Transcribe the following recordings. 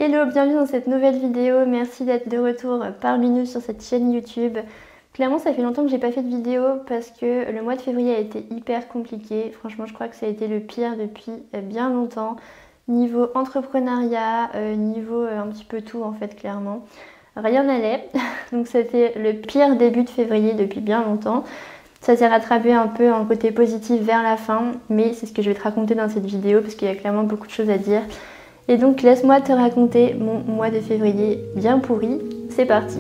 Hello, bienvenue dans cette nouvelle vidéo, merci d'être de retour parmi nous sur cette chaîne YouTube. Clairement ça fait longtemps que j'ai pas fait de vidéo parce que le mois de février a été hyper compliqué. Franchement je crois que ça a été le pire depuis bien longtemps. Niveau entrepreneuriat, niveau un petit peu tout en fait clairement. Rien n'allait, donc c'était le pire début de février depuis bien longtemps. Ça s'est rattrapé un peu en côté positif vers la fin, mais c'est ce que je vais te raconter dans cette vidéo parce qu'il y a clairement beaucoup de choses à dire. Et donc laisse-moi te raconter mon mois de février bien pourri. C'est parti.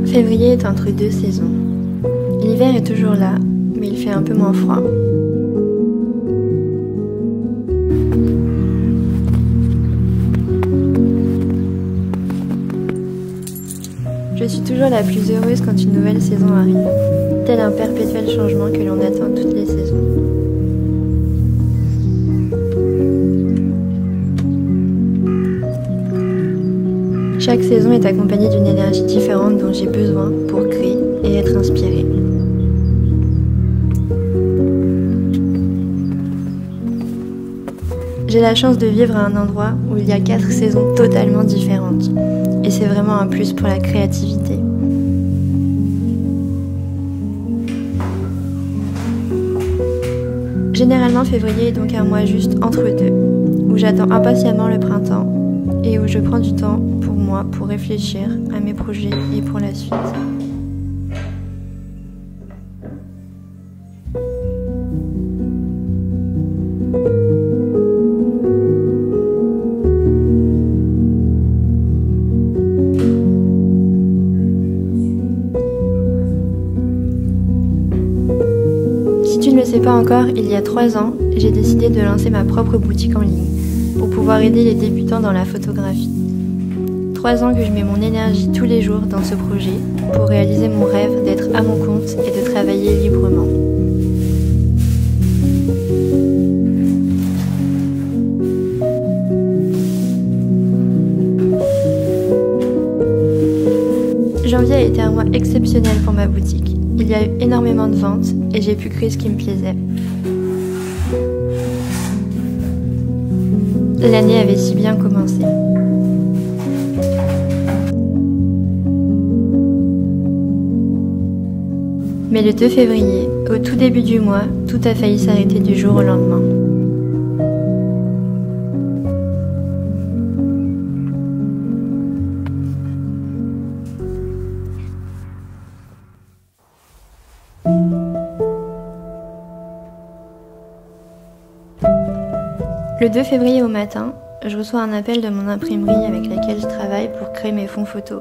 Février est entre deux saisons. L'hiver est toujours là, mais il fait un peu moins froid. Je suis toujours la plus heureuse quand une nouvelle saison arrive, tel un perpétuel changement que l'on attend toutes les saisons. Chaque saison est accompagnée d'une énergie différente dont j'ai besoin pour créer et être inspirée. J'ai la chance de vivre à un endroit où il y a 4 saisons totalement différentes. Et c'est vraiment un plus pour la créativité. Généralement, février est donc un mois juste entre deux, où j'attends impatiemment le printemps et où je prends du temps pour moi pour réfléchir à mes projets et pour la suite. Si tu ne le sais pas encore, il y a 3 ans, j'ai décidé de lancer ma propre boutique en ligne pour pouvoir aider les débutants dans la photographie. 3 ans que je mets mon énergie tous les jours dans ce projet pour réaliser mon rêve d'être à mon compte et de travailler librement. Janvier a été un mois exceptionnel pour ma boutique. Il y a eu énormément de ventes et j'ai pu créer ce qui me plaisait. L'année avait si bien commencé. Mais le 2 février, au tout début du mois, tout a failli s'arrêter du jour au lendemain. Le 2 février au matin, je reçois un appel de mon imprimerie avec laquelle je travaille pour créer mes fonds photos.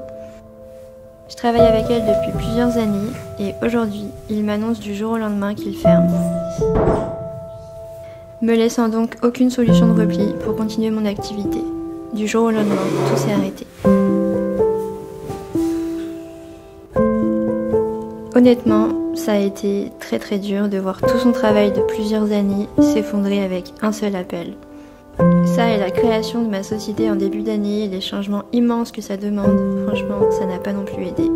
Je travaille avec elle depuis plusieurs années et aujourd'hui, il m'annonce du jour au lendemain qu'il ferme. Me laissant donc aucune solution de repli pour continuer mon activité. Du jour au lendemain, tout s'est arrêté. Honnêtement, ça a été très dur de voir tout son travail de plusieurs années s'effondrer avec un seul appel. Ça et la création de ma société en début d'année et les changements immenses que ça demande, franchement, ça n'a pas non plus aidé.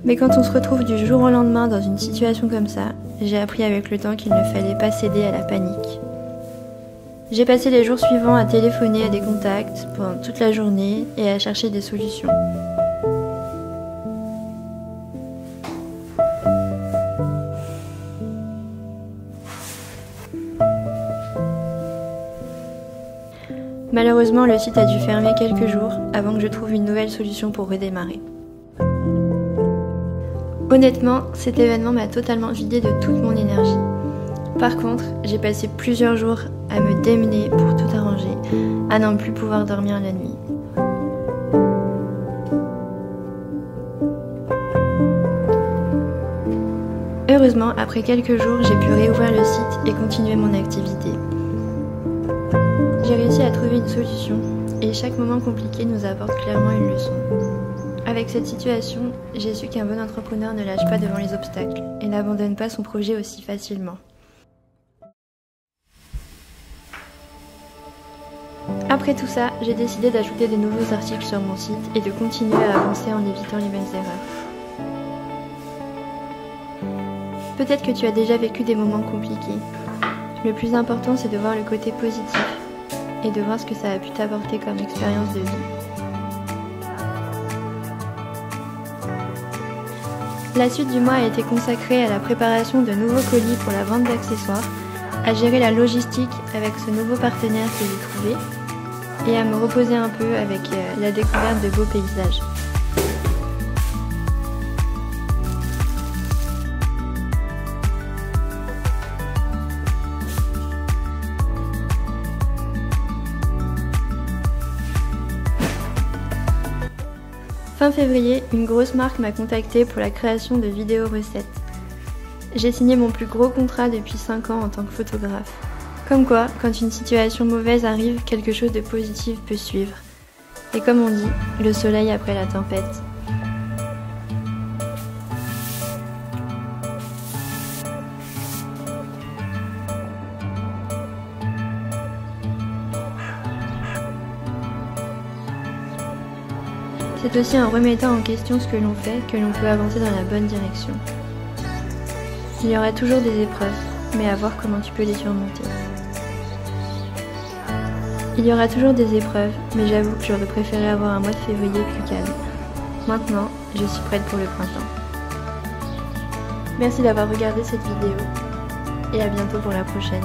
Mais quand on se retrouve du jour au lendemain dans une situation comme ça, j'ai appris avec le temps qu'il ne fallait pas céder à la panique. J'ai passé les jours suivants à téléphoner à des contacts pendant toute la journée et à chercher des solutions. Malheureusement, le site a dû fermer quelques jours avant que je trouve une nouvelle solution pour redémarrer. Honnêtement, cet événement m'a totalement vidé de toute mon énergie. Par contre, j'ai passé plusieurs jours à me démener pour tout arranger, à n'en plus pouvoir dormir la nuit. Heureusement, après quelques jours, j'ai pu réouvrir le site et continuer mon activité. J'ai réussi à trouver une solution et chaque moment compliqué nous apporte clairement une leçon. Avec cette situation, j'ai su qu'un bon entrepreneur ne lâche pas devant les obstacles et n'abandonne pas son projet aussi facilement. Après tout ça, j'ai décidé d'ajouter des nouveaux articles sur mon site et de continuer à avancer en évitant les mêmes erreurs. Peut-être que tu as déjà vécu des moments compliqués. Le plus important, c'est de voir le côté positif et de voir ce que ça a pu t'apporter comme expérience de vie. La suite du mois a été consacrée à la préparation de nouveaux colis pour la vente d'accessoires, à gérer la logistique avec ce nouveau partenaire que j'ai trouvé et à me reposer un peu avec la découverte de beaux paysages. Fin février, une grosse marque m'a contactée pour la création de vidéos recettes. J'ai signé mon plus gros contrat depuis 5 ans en tant que photographe. Comme quoi, quand une situation mauvaise arrive, quelque chose de positif peut suivre. Et comme on dit, le soleil après la tempête. C'est aussi en remettant en question ce que l'on fait que l'on peut avancer dans la bonne direction. Il y aura toujours des épreuves, mais à voir comment tu peux les surmonter. Il y aura toujours des épreuves, mais j'avoue que j'aurais préféré avoir un mois de février plus calme. Maintenant, je suis prête pour le printemps. Merci d'avoir regardé cette vidéo et à bientôt pour la prochaine.